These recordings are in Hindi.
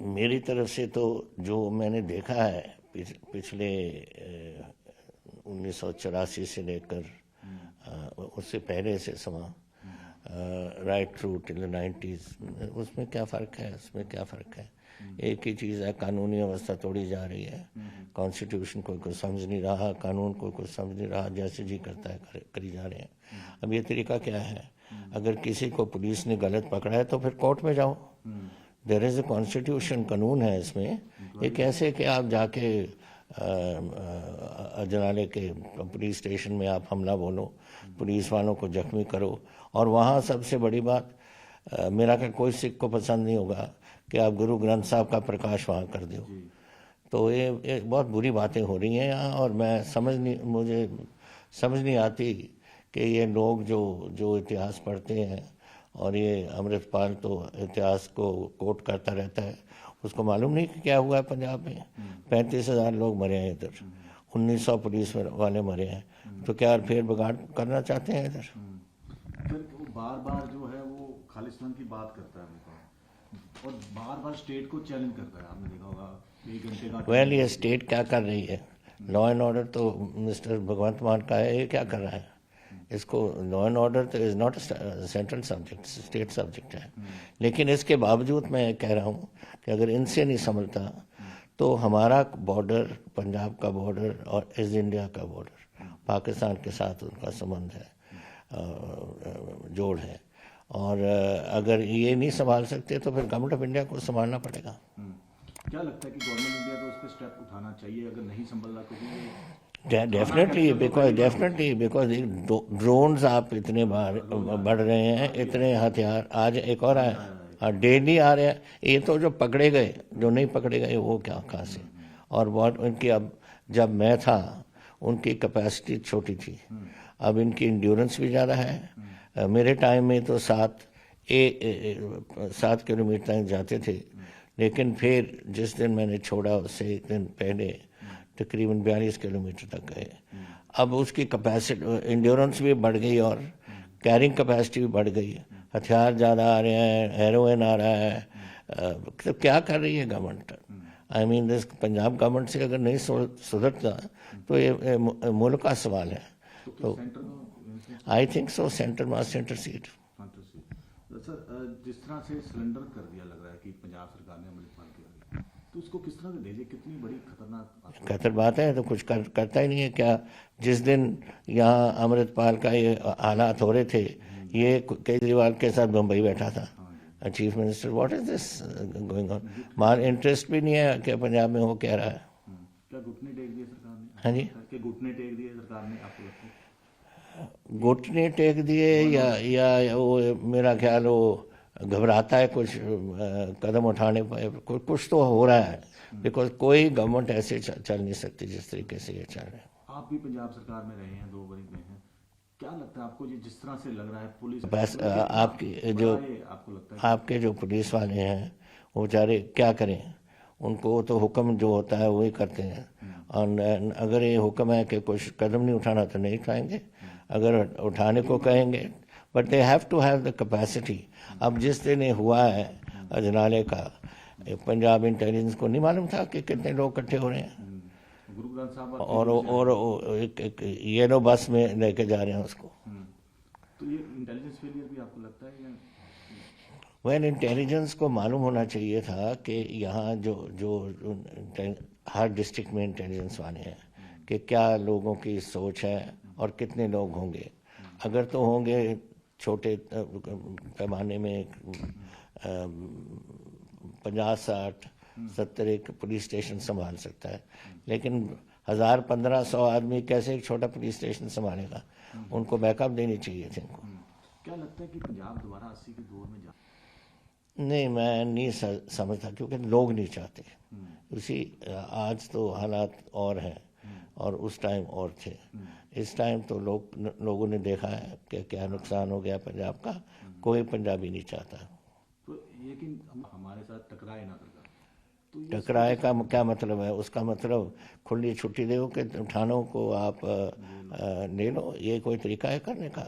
मेरी तरफ से तो जो मैंने देखा है पिछले 1984 से लेकर उससे पहले से समा राइट थ्रू टिल 90s, उसमें क्या फ़र्क है, उसमें क्या फ़र्क है। एक ही चीज़ है, कानूनी व्यवस्था तोड़ी जा रही है, कॉन्स्टिट्यूशन कोई कुछ समझ नहीं रहा, कानून कोई कुछ समझ नहीं रहा, जैसे जी करता है करी जा रहे हैं। अब ये तरीका क्या है, अगर किसी को पुलिस ने गलत पकड़ा है तो फिर कोर्ट में जाओ, देयर इज़ अ कॉन्स्टिट्यूशन, कानून है इसमें। ये कैसे कि आप जाके अजनाले के पुलिस स्टेशन में आप हमला बोलो, पुलिस वालों को जख्मी करो, और वहाँ सबसे बड़ी बात, मेरा क्या कोई सिख को पसंद नहीं होगा कि आप गुरु ग्रंथ साहब का प्रकाश वहाँ कर दो। तो ये बहुत बुरी बातें हो रही हैं यहाँ, और मुझे समझ नहीं आती कि ये लोग जो इतिहास पढ़ते हैं, और ये अमृतपाल तो इतिहास को कोट करता रहता है, उसको मालूम नहीं कि क्या हुआ है पंजाब में। 35,000 लोग मरे हैं इधर, 1900 पुलिस वाले मरे हैं, तो क्या फिर बिगाड़ करना चाहते हैं इधर? फिर वो बार बार जो है वो खालिस्तान की बात करता है और बार बार स्टेट को चैलेंज करता है। आपने देखा होगा 1 घंटे का वेल, ये स्टेट क्या कर रही है? लॉ एंड ऑर्डर तो मिस्टर भगवंत मान का है, ये क्या कर रहा है? इसको लॉ एंड ऑर्डर तो is not central subject, state subject है। लेकिन इसके बावजूद मैं कह रहा हूँ कि अगर इनसे नहीं संभलता तो हमारा बॉर्डर, पंजाब का बॉर्डर और ईस्ट इंडिया का बॉर्डर, पाकिस्तान के साथ उनका संबंध है, जोड़ है, और अगर ये नहीं संभाल सकते तो फिर गवर्नमेंट ऑफ इंडिया को संभालना पड़ेगा। क्या लगता है कि गवर्नमेंट इंडिया को इस पर स्टेप उठाना चाहिए अगर नहीं संभल रहा? क्योंकि डेफिनेटली, बिकॉज ड्रोन्स आप इतने बढ़ रहे हैं, इतने हथियार, आज एक और आया, डेली आ रहे हैं। ये तो जो पकड़े गए, जो नहीं पकड़े गए वो क्या कहाँ से, और बहुत उनकी, अब जब मैं था उनकी कैपेसिटी छोटी थी, अब इनकी इंड्योरेंस भी ज़्यादा है। मेरे टाइम में तो 7 किलोमीटर तक जाते थे, लेकिन फिर जिस दिन मैंने छोड़ा उससे एक दिन पहले तकरीबन 42 किलोमीटर तक गए। अब उसकी कैपेसिटी, इंड्योरेंस भी बढ़ गई और कैरिंग कैपेसिटी भी बढ़ गई, हथियार ज़्यादा आ रहे हैं, हेरोइन आ रहा है। तो क्या कर रही है government? I mean this Punjab government से अगर नहीं सुधरता तो ये मुल्क का सवाल है। तो I think so centre must intercede. Sir, जिस तरह से सरेंडर कर दिया लग रहा है कि पंजाब सरकार ने अमृतपाल के आगे, तो उसको किस तरह से भेजे? कितनी बड़ी खतरनाक बात है। तो कुछ करता ही नहीं है क्या? जिस दिन यहाँ अमृतपाल का ये हालात हो रहे थे, ये केजरीवाल के साथ मुंबई बैठा था chief minister. What is this going on? मार इंटरेस्ट भी नहीं है कि पंजाब में हो क्या रहा है। क्या घुटने टेक दिए सरकार ने? हाँ जी, घुटने टेक दिए सरकार ने, आपको लगता है? घुटने टेक दिए या वो, मेरा ख्याल वो घबराता है कुछ कदम उठाने पर। कुछ तो हो रहा है, बिकॉज कोई गवर्नमेंट ऐसे चल नहीं सकती जिस तरीके से ये चल रहे हैं। आप भी पंजाब सरकार में रहे हैं, 2 बार में हैं, क्या लगता है आपको ये जिस तरह से लग रहा है पुलिस बस आपके जो पुलिस वाले हैं वो बेचारे क्या करें? उनको तो हुक्म जो होता है वही करते हैं, और अगर ये हुक्म है कि कुछ कदम नहीं उठाना तो नहीं उठाएंगे, अगर उठाने को कहेंगे, but they have to have the capacity. अब जिस दिन ये हुआ है अजनाले का, पंजाब इंटेलिजेंस को नहीं मालूम था कि कितने लोग इकट्ठे हो रहे हैं, और एक येलो बस में लेके जा रहे हैं उसको। तो ये इंटेलिजेंस फेलियर भी आपको लगता है या? वेल, इंटेलिजेंस को मालूम होना चाहिए था कि यहाँ जो हर डिस्ट्रिक्ट में इंटेलिजेंस वाले हैं कि क्या लोगों की सोच है और कितने लोग होंगे। अगर तो होंगे छोटे पैमाने में 50, 60, 70 एक पुलिस स्टेशन संभाल सकता है, लेकिन 1000, 1500 आदमी कैसे एक छोटा पुलिस स्टेशन संभालेगा? उनको बैकअप देनी चाहिए थे इनको। क्या लगता है कि पंजाब दोबारा 80 के दौर में जा? नहीं, मैं नहीं समझता, क्योंकि लोग नहीं चाहते। आज तो हालात और हैं और उस टाइम और थे। इस टाइम तो लोगों ने देखा है कि क्या नुकसान हो गया पंजाब का, कोई पंजाबी नहीं चाहता। तो लेकिन हमारे साथ टकराए ना सरकार, तो टकराए का क्या मतलब है? उसका मतलब खुली छुट्टी दो कि थानों को आप ले लो, ये कोई तरीका है करने का?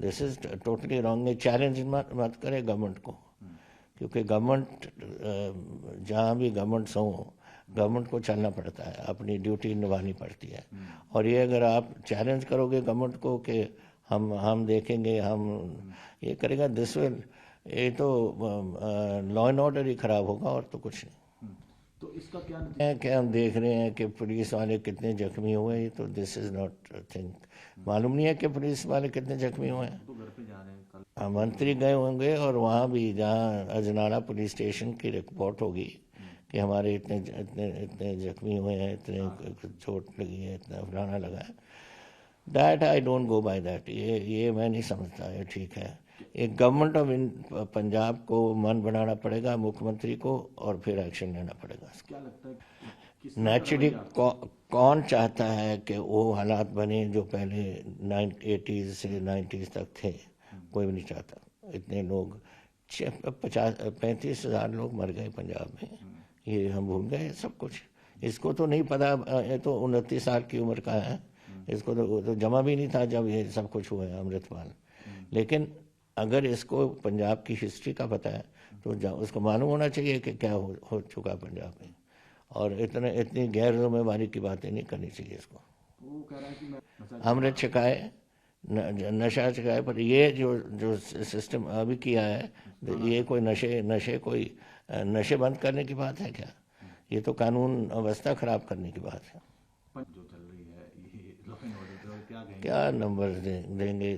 This is totally wrong. Challenge मत करे गवर्नमेंट को, क्योंकि गवर्नमेंट जहाँ भी गवर्नमेंट्स हों, गवर्नमेंट को चलना पड़ता है, अपनी ड्यूटी निभानी पड़ती है। और ये अगर आप चैलेंज करोगे गवर्नमेंट को कि हम देखेंगे, हम ये करेगा, दिस विल, ये तो लॉ एंड ऑर्डर ही खराब होगा और तो कुछ नहीं तो इसका क्या है। कि हम देख रहे हैं कि पुलिस वाले कितने जख्मी हुए हैं, तो दिस इज नॉट थिंग, मालूम नहीं है कि पुलिस वाले कितने जख्मी हुए हैं। तो घर पे जा रहे हैं कल? हाँ, मंत्री गए होंगे और वहाँ भी जहाँ अजनाला पुलिस स्टेशन की रिपोर्ट होगी कि हमारे इतने इतने इतने जख्मी हुए हैं, इतने चोट लगी है, इतना फलाना लगा है, that I don't go by that. ये मैं नहीं समझता ये ठीक है। एक गवर्नमेंट ऑफ पंजाब को मन बनाना पड़ेगा, मुख्यमंत्री को, और फिर एक्शन लेना पड़ेगा। क्या लगता है किस नेचुरली कौन चाहता है कि वो हालात बने जो पहले 80s से 90s तक थे? कोई भी नहीं चाहता। इतने लोग 35,000 लोग मर गए पंजाब में, ये हम भूल गए सब कुछ। इसको तो नहीं पता, ये तो 29 साल की उम्र का है, इसको तो जमा भी नहीं था जब ये सब कुछ हुआ है, अमृतपाल। लेकिन अगर इसको पंजाब की हिस्ट्री का पता है तो उसको मालूम होना चाहिए कि क्या हो चुका पंजाब में, और इतनी गैर जिम्मेवारी की बातें नहीं करनी चाहिए इसको। वो कह रहा है कि मैं अमृत छकाए, नशा छकाए, पर ये जो सिस्टम अभी किया है, ये कोई नशे कोई नशे बंद करने की बात है क्या? ये तो कानून व्यवस्था खराब करने की बात है। जो चल रही है ये लॉ एंड ऑर्डर, क्या कहेंगे? क्या नंबर देंगे?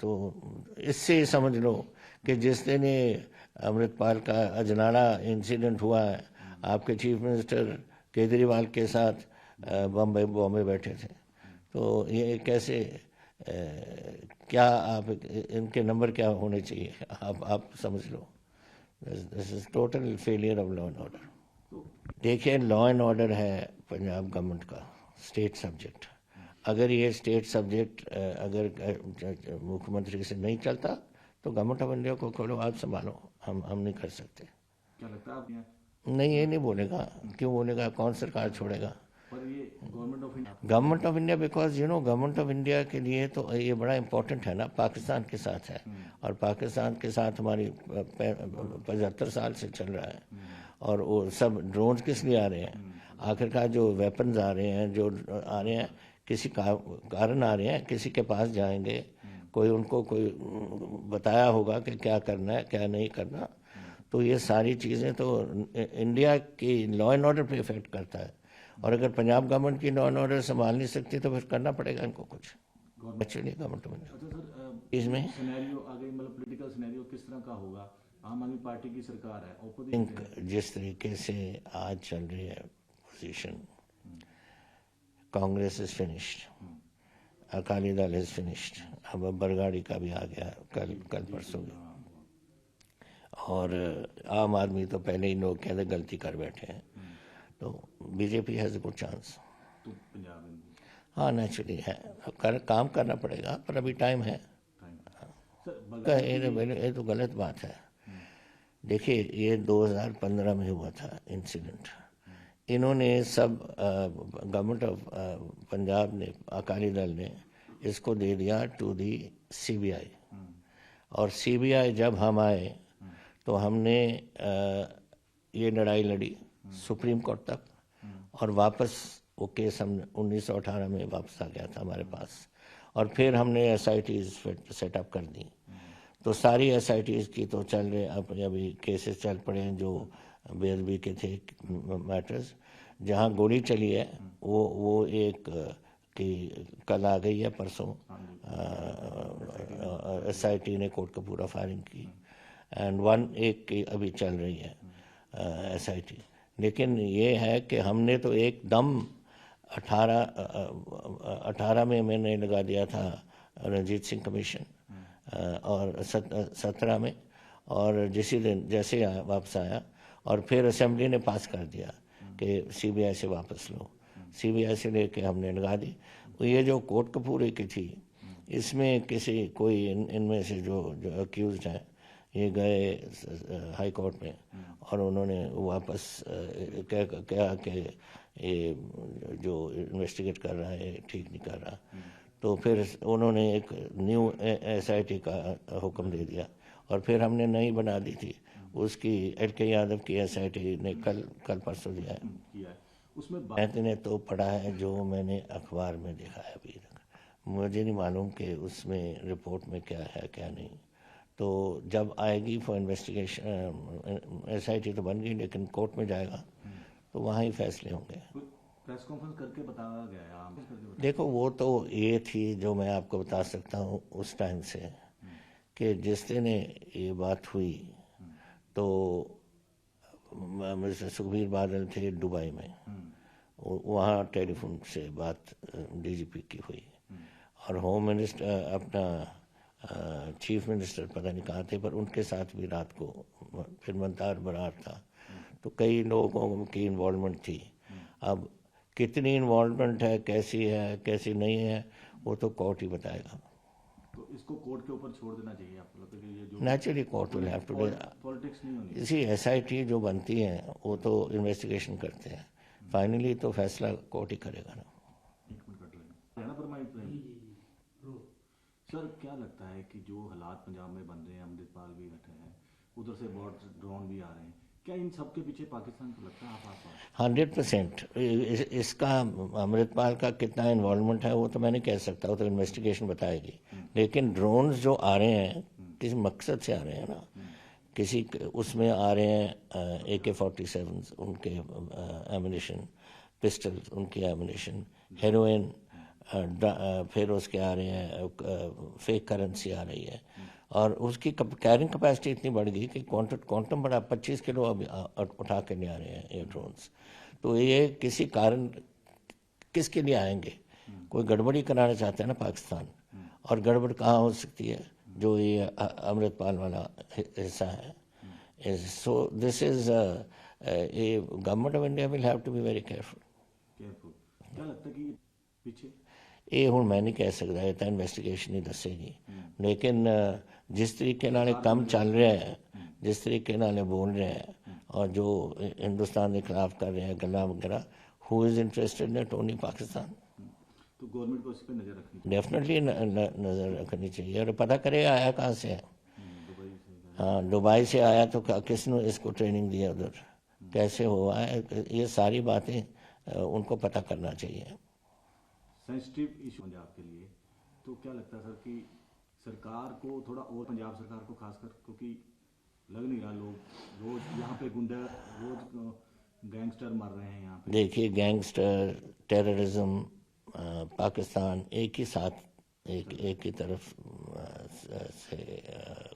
तो इससे ही समझ लो कि जिस दिन ये अमृतपाल का अजनाला इंसिडेंट हुआ है, आपके चीफ मिनिस्टर केजरीवाल के साथ बॉम्बे बैठे थे, तो ये कैसे क्या आप इनके नंबर क्या होने चाहिए? आप समझ लो, this is total failure of law and order. देखिए, लॉ एंड ऑर्डर है पंजाब गवर्नमेंट का स्टेट सब्जेक्ट। अगर ये स्टेट सब्जेक्ट अगर मुख्यमंत्री से नहीं चलता तो गवर्नमेंट ऑफ इंडिया को खोलो, आप संभालो, हम नहीं कर सकते। क्या लगता है आप नहीं, ये नहीं बोलेगा। क्यों बोलेगा? कौन सरकार छोड़ेगा? पर ये government of India, because government of India के लिए तो ये बड़ा इंपॉर्टेंट है ना, पाकिस्तान के साथ है, और पाकिस्तान के साथ हमारी 75 साल से चल रहा है। और वो सब ड्रोन किस लिए आ रहे हैं? आखिरकार जो वेपन्स आ रहे हैं, जो आ रहे हैं, किसी कारण आ रहे हैं, किसी के पास जाएंगे, कोई उनको कोई बताया होगा कि क्या करना है क्या नहीं करना। तो ये सारी चीज़ें तो इंडिया की लॉ एंड ऑर्डर पे इफेक्ट करता है। और अगर पंजाब गवर्नमेंट की लॉ एंड ऑर्डर संभाल नहीं सकती तो फिर करना पड़ेगा इनको कुछ। एक्चुअली गवर्नमेंट इसमें सिनेरियो आगे, मतलब पॉलिटिकल सिनेरियो किस तरह का होगा? आम आदमी पार्टी की सरकार है, ऑपोजिशन जिस तरीके से आज चल रही है position, Congress is finished, Akali Dal is finished, अब बरगाड़ी का भी आ गया कल परसों में, और आम आदमी तो पहले ही लोग कहते गलती कर बैठे हैं, तो BJP has a good chance. तो पंजाब में हाँ, नेचुरली है, काम करना पड़ेगा, पर अभी टाइम है। ये तो गलत बात है। देखिए, ये 2015 में हुआ था इंसिडेंट। इन्होंने सब गवर्नमेंट ऑफ पंजाब ने, अकाली दल ने इसको दे दिया टू दी सीबीआई, और सीबीआई जब हम आए तो हमने ये लड़ाई लड़ी सुप्रीम कोर्ट तक, और वापस वो केस हम 1918 में वापस आ गया था हमारे पास, और फिर हमने SITs सेटअप कर दी। तो सारी SITs की तो चल रहे, अभी केसेस चल पड़े हैं जो बेदबी के थे मैटर्स। जहाँ गोली चली है वो एक कि कल आ गई है, परसों SIT ने कोटकपूरा फायरिंग की, एंड एक की अभी चल रही है SIT। लेकिन ये है कि हमने तो एकदम 18 में मैंने लगा दिया था रणजीत सिंह कमीशन, और 17 में, और जिसी दिन जैसे वापस आया, और फिर असेंबली ने पास कर दिया कि CBI से वापस लो। CBI से लेके हमने लगा दी। ये जो कोटकपूरे की थी, इसमें कोई इनमें से जो अक्यूज्ड हैं, ये गए हाई कोर्ट में, और उन्होंने वापस क्या कि ये जो इन्वेस्टिगेट कर रहा है ठीक नहीं कर रहा, तो फिर उन्होंने एक न्यू SIT का हुक्म दे दिया, और फिर हमने नई बना दी थी। उसकी LK यादव की SIT ने कल परसों दिया है। किया है उसमें मैंने तो पढ़ा है जो मैंने अखबार में देखा है, अभी तक मुझे नहीं मालूम कि उसमें रिपोर्ट में क्या है क्या नहीं। तो जब आएगी फॉर इन्वेस्टिगेशन, SIT तो बन गई लेकिन कोर्ट में जाएगा तो वहाँ ही फैसले होंगे। प्रेस कॉन्फ्रेंस करके बताया गया है आम करके बताया। देखो वो तो ये थी जो मैं आपको बता सकता हूँ उस टाइम से, कि जिस दिन ये बात हुई तो मिस्टर सुखबीर बादल थे दुबई में, वहाँ टेलीफोन से बात DGP की हुई, और होम मिनिस्टर अपना चीफ मिनिस्टर पता नहीं कहाँ थे, पर उनके साथ भी रात को फिर मंतार बरार था, तो कई लोगों की इन्वॉल्वमेंट थी। अब कितनी इन्वॉल्वमेंट है, कैसी नहीं है, वो तो कोर्ट ही बताएगा। तो इसको कोर्ट के ऊपर छोड़ देना चाहिए आपको लगता है कि ये जो naturally court will have to do. Politics नहीं होनी इसी SIT जो बनती है वो तो इन्वेस्टिगेशन करते हैं, फाइनली तो फैसला कोर्ट ही करेगा ना। एक मिनट कट लेंगे है ना पर सर क्या लगता है कि जो हालात पंजाब में बन रहे हैं, अमृतपाल भी बैठे हैं, उधर से बहुत ड्रोन भी आ रहे हैं, क्या इन सब के पीछे पाकिस्तान को लगता है आप 100% इसका अमृतपाल का कितना इन्वॉल्वमेंट है वो तो मैं नहीं कह सकता, वो तो इन्वेस्टिगेशन बताएगी। लेकिन ड्रोन्स जो आ रहे हैं किसी मकसद से आ रहे हैं ना, किसी उसमें आ रहे हैं AK-47 उनके एमिनेशन, पिस्टल्स उनकी एमिनेशन, हेरोइन, फिर उसके आ रहे हैं फेक करेंसी आ रही है, और उसकी कैरिंग कैपेसिटी इतनी बढ़ गई कि क्वांटम बड़ा 25 किलो अभी उठा के नहीं आ रहे हैं ये ड्रोन्स। तो ये किसी कारण किसके लिए आएंगे, कोई गड़बड़ी कराना चाहते हैं ना पाकिस्तान, और गड़बड़ कहाँ हो सकती है, जो ये अमृतपाल वाला हिस्सा है। So this is a government of India will have to be very careful. क्या लगता है कि पीछे ਇਹ ਹੁਣ मैं नहीं कह सकता, ये तो इन्वेस्टिगेशन ही दसेगी। लेकिन जिस तरीके नाल काम चल रहा है, जिस तरीके नाल बोल रहे हैं और जो हिंदुस्तान के खिलाफ कर रहे हैं गल्लां वगैरह, who is interested in it, only Pakistan. तो गवर्नमेंट को इस पर नजर रखनी चाहिए। डेफिनेटली नज़र रखनी चाहिए, और पता करे आया कहाँ से है। दुबई से हाँ, दुबई से आया तो किसने इसको ट्रेनिंग दिया, उधर कैसे हुआ है, ये सारी बातें उनको पता करना चाहिए। सेंसिटिव इशू पंजाब के लिए, तो क्या लगता है सर कि सरकार को थोड़ा और, पंजाब सरकार को खासकर, क्योंकि लग नहीं रहा लोग रोज यहाँ पे गुंडा, रोज गैंगस्टर मर रहे हैं यहाँ पे। देखिए गैंगस्टर, टेररिज्म, पाकिस्तान एक ही साथ एक ही तरफ से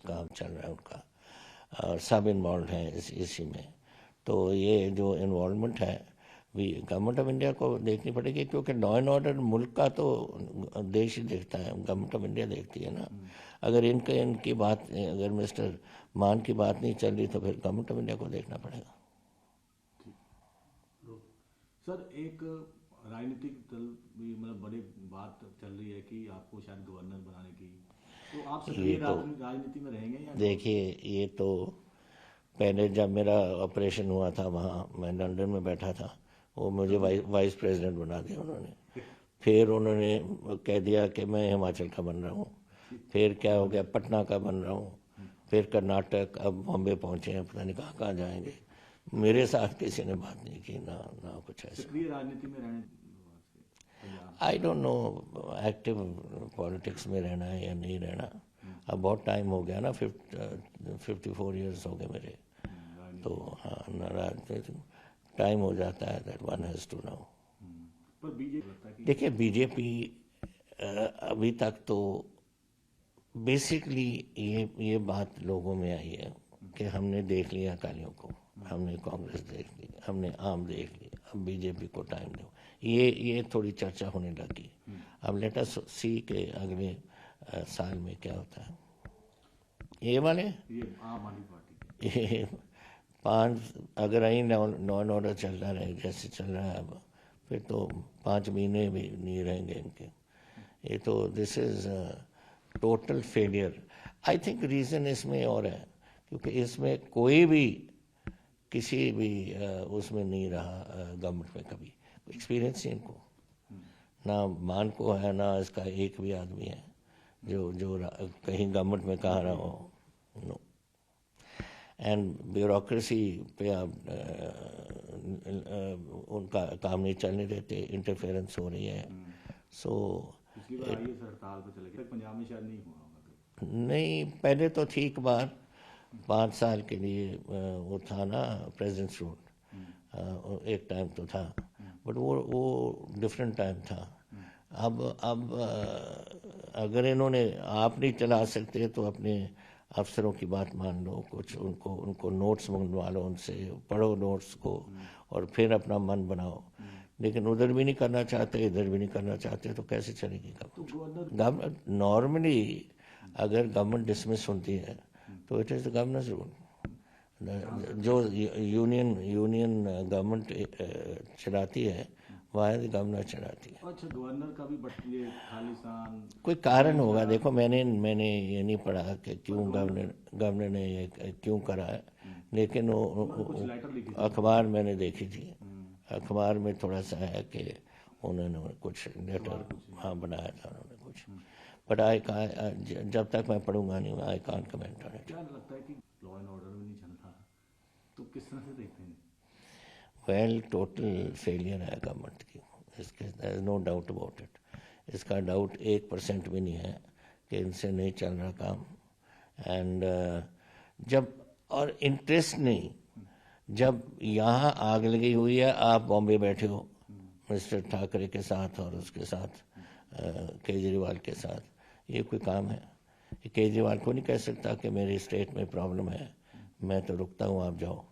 काम चल रहा है उनका, और सब इन्वॉल्व हैं इसी में। तो ये जो इन्वॉल्वमेंट है भी गवर्नमेंट ऑफ इंडिया को देखनी पड़ेगी, क्योंकि लॉ एंड ऑर्डर मुल्क का तो देश ही देखता है, गवर्नमेंट ऑफ इंडिया देखती है ना। अगर इनकी बात, अगर मिस्टर मान की बात नहीं चल रही तो फिर गवर्नमेंट ऑफ इंडिया को देखना पड़ेगा। सर एक राजनीतिक दल भी मतलब बड़ी बात चल रही है कि आपको शायद गवर्नर बनाने की, तो आप सक्रिय राजनीति में रहेंगे या? देखिए ये तो पहले जब मेरा ऑपरेशन हुआ था वहाँ मैं लंदन में बैठा था, वो मुझे वाइस प्रेसिडेंट बना दिया उन्होंने। फिर उन्होंने कह दिया कि मैं हिमाचल का बन रहा हूँ, फिर क्या हो गया पटना का बन रहा हूँ, फिर कर्नाटक, अब बॉम्बे पहुँचे हैं, पता नहीं कहाँ कहाँ जाएंगे। मेरे साथ किसी ने बात नहीं की ना कुछ ऐसा। सक्रिय राजनीति में रहने, I don't know active politics में रहना है या नहीं रहना, अब बहुत टाइम हो गया ना, 54 ईयर्स हो गए मेरे, तो हाँ नाराज टाइम हो जाता है, that one has to now. पर बीजेपी, देखिए बीजेपी अभी तक तो बेसिकली ये बात लोगों में आई है कि हमने देख लिया अकालियों को, हमने कांग्रेस देख ली, हमने आम देख ली, अब बीजेपी को टाइम दो, ये थोड़ी चर्चा होने लगी। अब लेट अस सी के अगले साल में क्या होता है। ये वाले ये आम आदमी पार्टी ये 5 अगर यही नॉन ऑर्डर चलता रहे जैसे चल रहा है अब, फिर तो 5 महीने भी नहीं रहेंगे इनके। ये तो this is total failure. I think reason इसमें और है, क्योंकि इसमें कोई भी किसी भी उसमें नहीं रहा गवर्नमेंट में, कभी एक्सपीरियंस ही इनको ना मान को है, ना इसका एक भी आदमी है जो कहीं गवर्नमेंट में कहा रहा हो। नो, एंड ब्यूरोक्रेसी पे आप उनका काम नहीं चलने देते, इंटरफेरेंस हो रही है। सो पिछली बार आइए सर हड़ताल पे चले गए, पंजाब में शायद नहीं हुआ होगा। नहीं, पहले तो थी एक बार 5 साल के लिए वो था ना प्रेजेंट्स रोड, एक टाइम तो था, बट वो डिफरेंट टाइम था। अब अगर इन्होंने आप नहीं चला सकते तो अपने अफसरों की बात मान लो, कुछ उनको नोट्स मंगवा लो उनसे, पढ़ो नोट्स को और फिर अपना मन बनाओ। लेकिन उधर भी नहीं करना चाहते, इधर भी नहीं करना चाहते, तो कैसे चलेगी गवर्नमेंट? नॉर्मली अगर गवर्नमेंट डिसमिस होती है तो it is the governors rule. जो यूनियन गवर्नमेंट चलाती है वहाँ गवर्नर चलाती है। अच्छा, गवर्नर का भी ये खालिस्तान कोई कारण होगा। देखो मैंने ये नहीं पढ़ा कि क्यों गवर्नर ने ये क्यों करा है, लेकिन वो अखबार मैंने देखी थी, अखबार में थोड़ा सा है कि उन्होंने कुछ लेटर बनाया था उन्होंने कुछ, बट जब तक मैं पढ़ूंगा नहीं, I can't comment on it. क्या लगता है कि लॉ एंड ऑर्डर भी नहीं चल रहा, तो किस तरह से देखते हैं? वेल, टोटल फेलियर है गवर्नमेंट की, इसके there is no doubt about it. इसका डाउट 1% भी नहीं है कि इनसे नहीं चल रहा काम। एंड जब और इंटरेस्ट नहीं, जब यहाँ आग लगी हुई है, आप बॉम्बे बैठे हो मिस्टर ठाकरे के साथ और उसके साथ केजरीवाल के साथ, ये कोई काम है? केजरीवाल को नहीं कह सकता कि मेरी स्टेट में प्रॉब्लम है, मैं तो रुकता हूँ, आप जाओ।